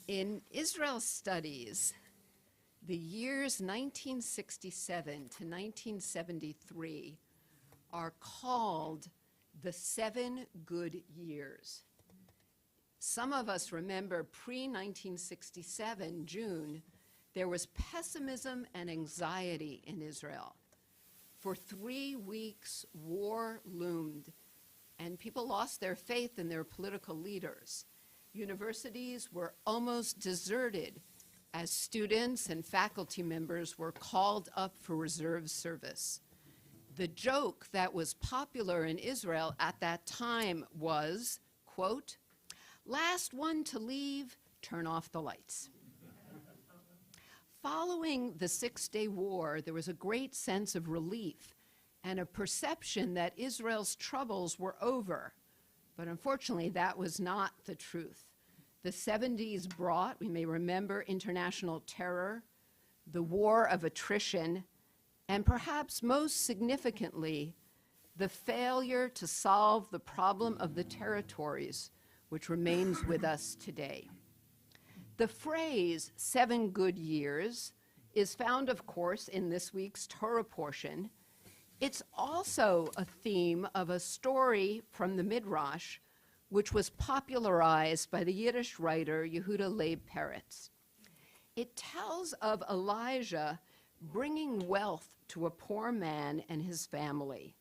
In Israel studies, the years 1967 to 1973 are called the 7 good years. Some of us remember pre-1967, June, there was pessimism and anxiety in Israel. For 3 weeks, war loomed, and people lost their faith in their political leaders. Universities were almost deserted as students and faculty members were called up for reserve service. The joke that was popular in Israel at that time was, quote, "Last one to leave, turn off the lights." Following the Six-Day War, there was a great sense of relief and a perception that Israel's troubles were over. But unfortunately, that was not the truth. The 70s brought, we may remember, international terror, the war of attrition, and perhaps most significantly, the failure to solve the problem of the territories, which remains with us today. The phrase 7 good years is found, of course, in this week's Torah portion. It's also a theme of a story from the Midrash, which was popularized by the Yiddish writer Yehuda Leib Peretz. It tells of Elijah bringing wealth to a poor man and his family.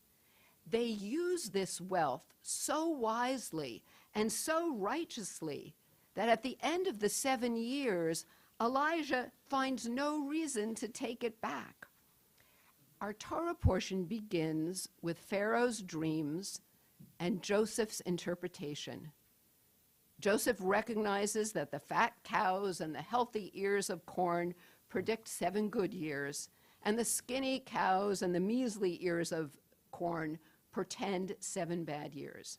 They use this wealth so wisely and so righteously that at the end of the 7 years, Elijah finds no reason to take it back. Our Torah portion begins with Pharaoh's dreams and Joseph's interpretation. Joseph recognizes that the fat cows and the healthy ears of corn predict 7 good years, and the skinny cows and the measly ears of corn portend 7 bad years.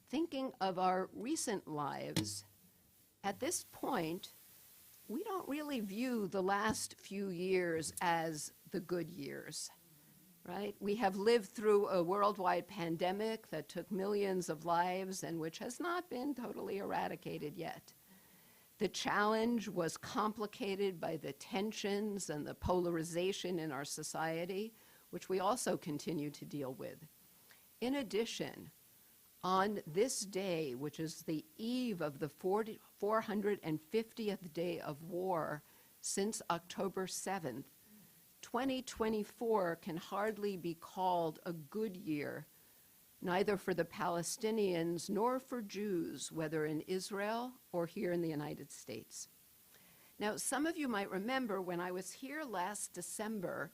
Thinking of our recent lives, at this point, we don't really view the last few years as the good years, right? We have lived through a worldwide pandemic that took millions of lives and which has not been totally eradicated yet. The challenge was complicated by the tensions and the polarization in our society, which we also continue to deal with. In addition, on this day, which is the eve of the 450th day of war since October 7th, 2024 can hardly be called a good year, neither for the Palestinians nor for Jews, whether in Israel or here in the United States. Now, some of you might remember when I was here last December,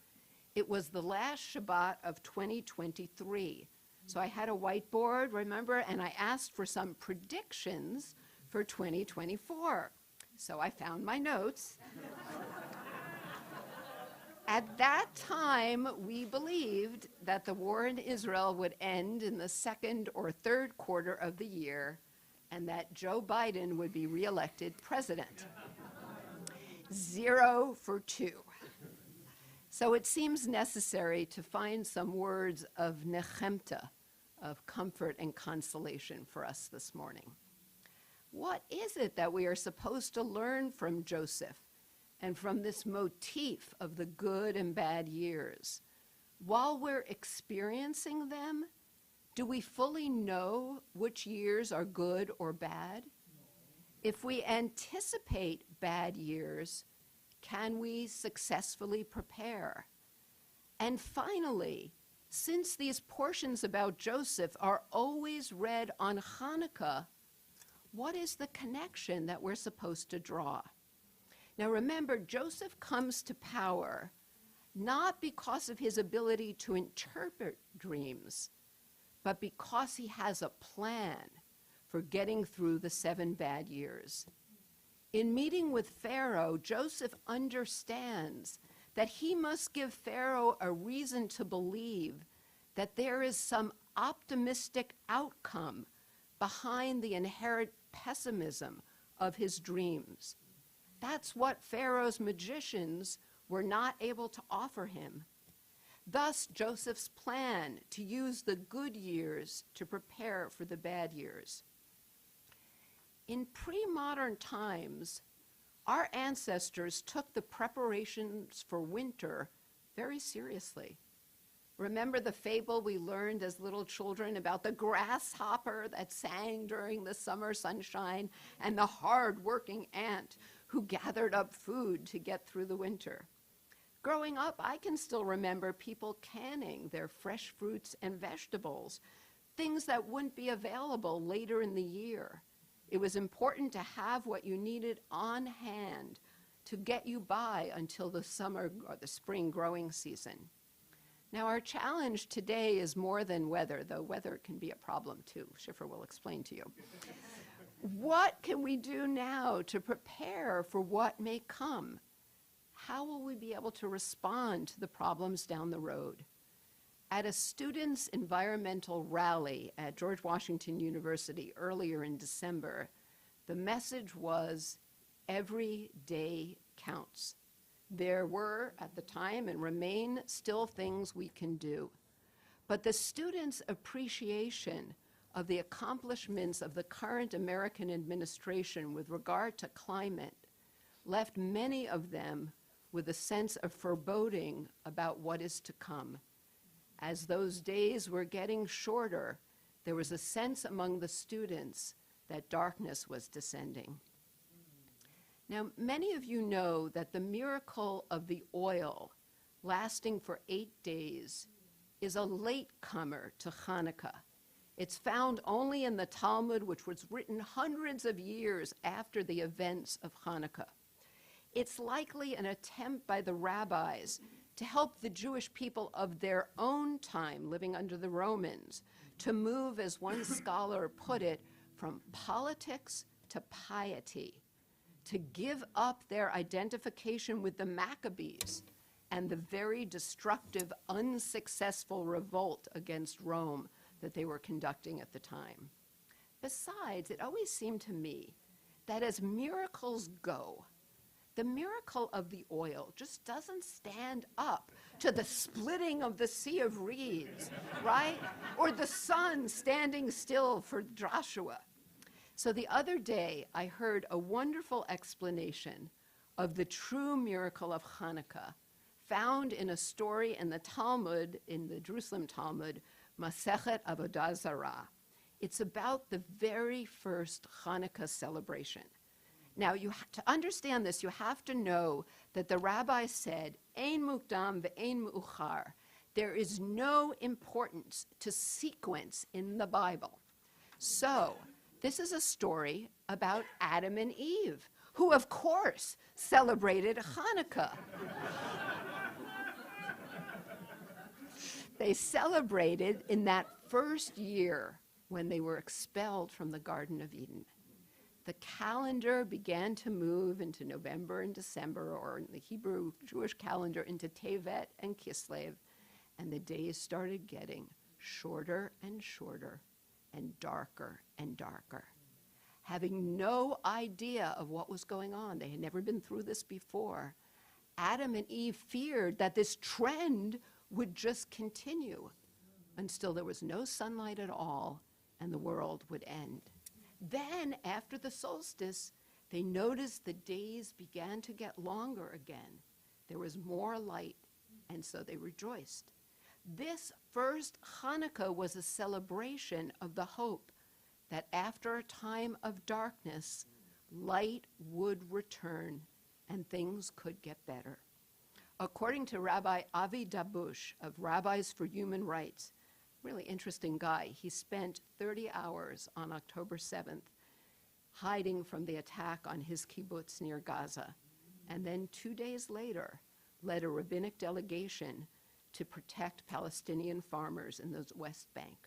it was the last Shabbat of 2023. So I had a whiteboard, remember, and I asked for some predictions for 2024. So I found my notes. At that time, we believed that the war in Israel would end in the 2nd or 3rd quarter of the year and that Joe Biden would be reelected president. 0 for 2. So it seems necessary to find some words of nechemta, of comfort and consolation for us this morning. What is it that we are supposed to learn from Joseph and from this motif of the good and bad years? While we're experiencing them, do we fully know which years are good or bad? If we anticipate bad years, can we successfully prepare? And finally, since these portions about Joseph are always read on Hanukkah, what is the connection that we're supposed to draw? Now remember, Joseph comes to power not because of his ability to interpret dreams, but because he has a plan for getting through the 7 bad years. In meeting with Pharaoh, Joseph understands that he must give Pharaoh a reason to believe that there is some optimistic outcome behind the inherent pessimism of his dreams. That's what Pharaoh's magicians were not able to offer him. Thus, Joseph's plan to use the good years to prepare for the bad years. In pre-modern times, our ancestors took the preparations for winter very seriously. Remember the fable we learned as little children about the grasshopper that sang during the summer sunshine and the hard-working ant who gathered up food to get through the winter? Growing up, I can still remember people canning their fresh fruits and vegetables, things that wouldn't be available later in the year. It was important to have what you needed on hand to get you by until the summer or the spring growing season. Now, our challenge today is more than weather, though weather can be a problem too. Schiffer will explain to you. What can we do now to prepare for what may come? How will we be able to respond to the problems down the road? At a students' environmental rally at George Washington University earlier in December, the message was, every day counts. There were, at the time, and remain still things we can do. But the students' appreciation of the accomplishments of the current American administration with regard to climate left many of them with a sense of foreboding about what is to come. As those days were getting shorter, there was a sense among the students that darkness was descending. Now, many of you know that the miracle of the oil lasting for 8 days is a latecomer to Hanukkah. It's found only in the Talmud, which was written hundreds of years after the events of Hanukkah. It's likely an attempt by the rabbis to help the Jewish people of their own time, living under the Romans, to move, as one scholar put it, from politics to piety, to give up their identification with the Maccabees and the very destructive, unsuccessful revolt against Rome that they were conducting at the time. Besides, it always seemed to me that as miracles go, the miracle of the oil just doesn't stand up to the splitting of the Sea of Reeds, right? Or the sun standing still for Joshua. So the other day, I heard a wonderful explanation of the true miracle of Hanukkah found in a story in the Talmud, in the Jerusalem Talmud, Masechet Avodah Zarah. It's about the very first Hanukkah celebration. Now, to understand this, you have to know that the rabbi said, Ein mukdam ve'ein meuchar. There is no importance to sequence in the Bible. So, this is a story about Adam and Eve, who, of course, celebrated Hanukkah. They celebrated in that first year when they were expelled from the Garden of Eden. The calendar began to move into November and December, or in the Hebrew Jewish calendar into Tevet and Kislev, and the days started getting shorter and shorter and darker and darker. Having no idea of what was going on, they had never been through this before, Adam and Eve feared that this trend would just continue until there was no sunlight at all and the world would end. Then, after the solstice, they noticed the days began to get longer again. There was more light, and so they rejoiced. This first Hanukkah was a celebration of the hope that after a time of darkness, light would return and things could get better. According to Rabbi Avi Dabush of Rabbis for Human Rights, really interesting guy, he spent 30 hours on October 7th hiding from the attack on his kibbutz near Gaza, and then 2 days later led a rabbinic delegation to protect Palestinian farmers in the West Bank.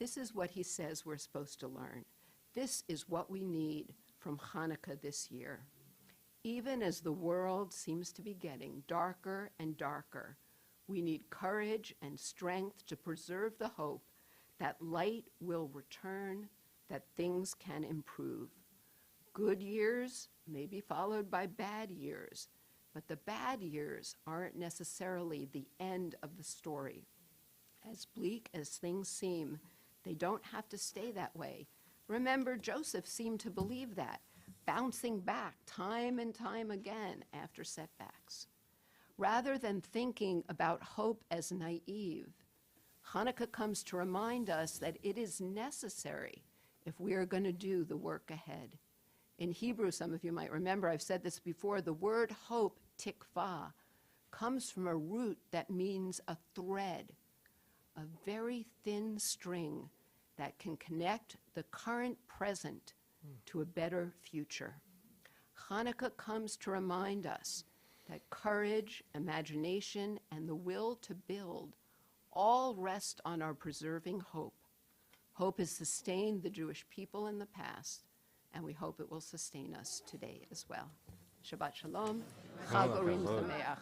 This is what he says we're supposed to learn. This is what we need from Hanukkah this year. Even as the world seems to be getting darker and darker, we need courage and strength to preserve the hope that light will return, that things can improve. Good years may be followed by bad years, but the bad years aren't necessarily the end of the story. As bleak as things seem, they don't have to stay that way. Remember, Joseph seemed to believe that, bouncing back time and time again after setbacks. Rather than thinking about hope as naive, Hanukkah comes to remind us that it is necessary if we are going to do the work ahead. In Hebrew, some of you might remember, I've said this before, the word hope, tikva, comes from a root that means a thread, a very thin string that can connect the current present to a better future. Hanukkah comes to remind us that courage, imagination, and the will to build all rest on our preserving hope. Hope has sustained the Jewish people in the past, and we hope it will sustain us today as well. Shabbat Shalom. Chag Urim Sameach.